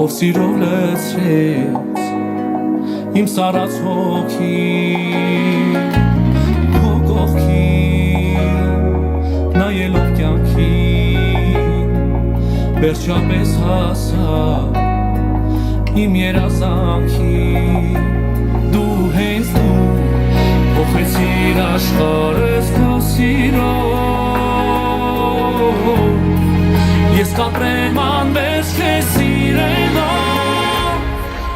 ով սիրով լցրեց իմ սառած հոգին քո կողքին նայելով կյանքին վերջապես հասա իմ երազանքին դու հենց դու փոխեցիր աշխարհս քո սիրով ես կապրեմ անվերջ քեզ սիրելով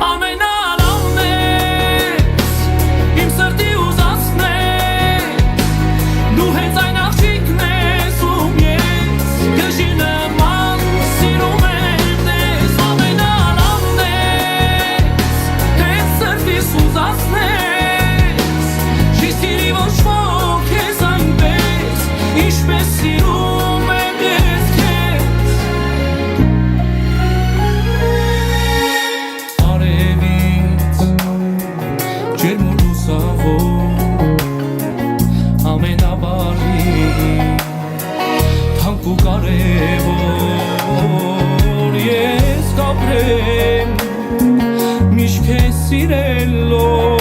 ամենալավն ես իմ սրտի ուզածն դու հենց այն աղջիկն ես ում ես գժի նման սիրում եմ տես ամենալավն ես հենց սրտիս ուզածն չի սիրի ոչ ոք քեզ այնպես ինչպես սիրում եմ ես քեզ արևից ջերմ ու լուսավոր ամենաբարի թանկ ու կարևոր ես կապրեմ միշտ քեզ սիրելով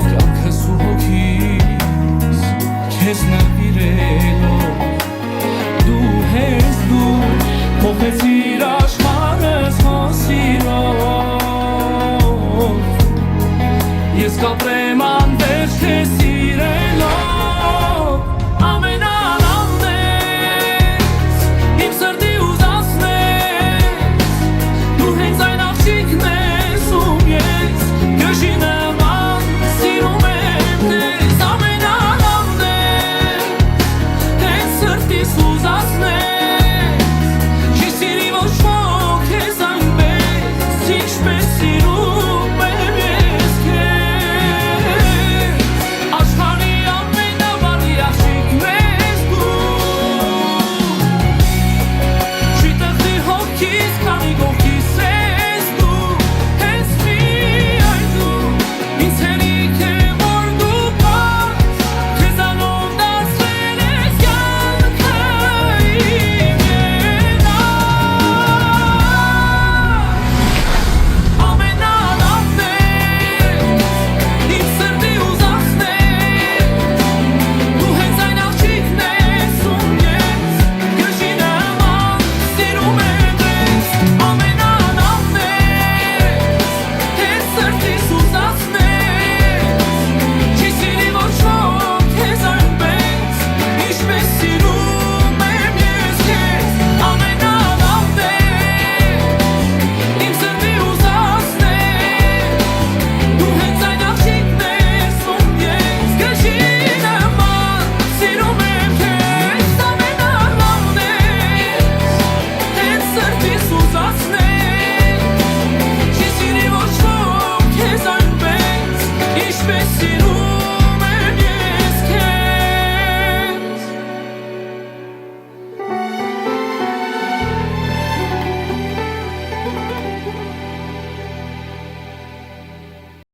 կյանքս ու հոգիս քեզ նվիրելով դու հենց դու փոխեցիր աշխարհս քո սիրով ես կապրեմ անվերջ քեզ սիրելով ամենալավն ես իմ սրտի ուզածն դու հենց այն աղջիկն ես ում ես գժի նման սիրում եմ տես ամենալավն ես հենց սրտիս ուզածն չի սիրի ոչ ոք քեզ այնպես ինչպես սիրում եմ ես քեզ աշխարհի ամենաբարի աղջիկն ես դու չի տխրի հոգիս քանի կողքիս ես դու հենց միայն դու ինձ հերիք է որ դու կաս քեզանով դարձրել ես կյանքը իմ ամենալավն ես իմ սրտի ուզածն դու հենց այն աղջիկն ես ում ես գժի նման սիրում եմ տես ամենալավն ես հենց սրտիս ուզածն չի սիրի ոչ ոք քեզ այնպես ինչպես սիրում եմ ես քեզ ամենալավն ես իմ սրտի ուզածն դու հենց այն աղջիկն ես ում ես գժի նման սիրում եմ քեզ ամենալավն ես հենց սրտիս ուզածն չի սիրի ոչ ոք քեզ այնպես ինչպես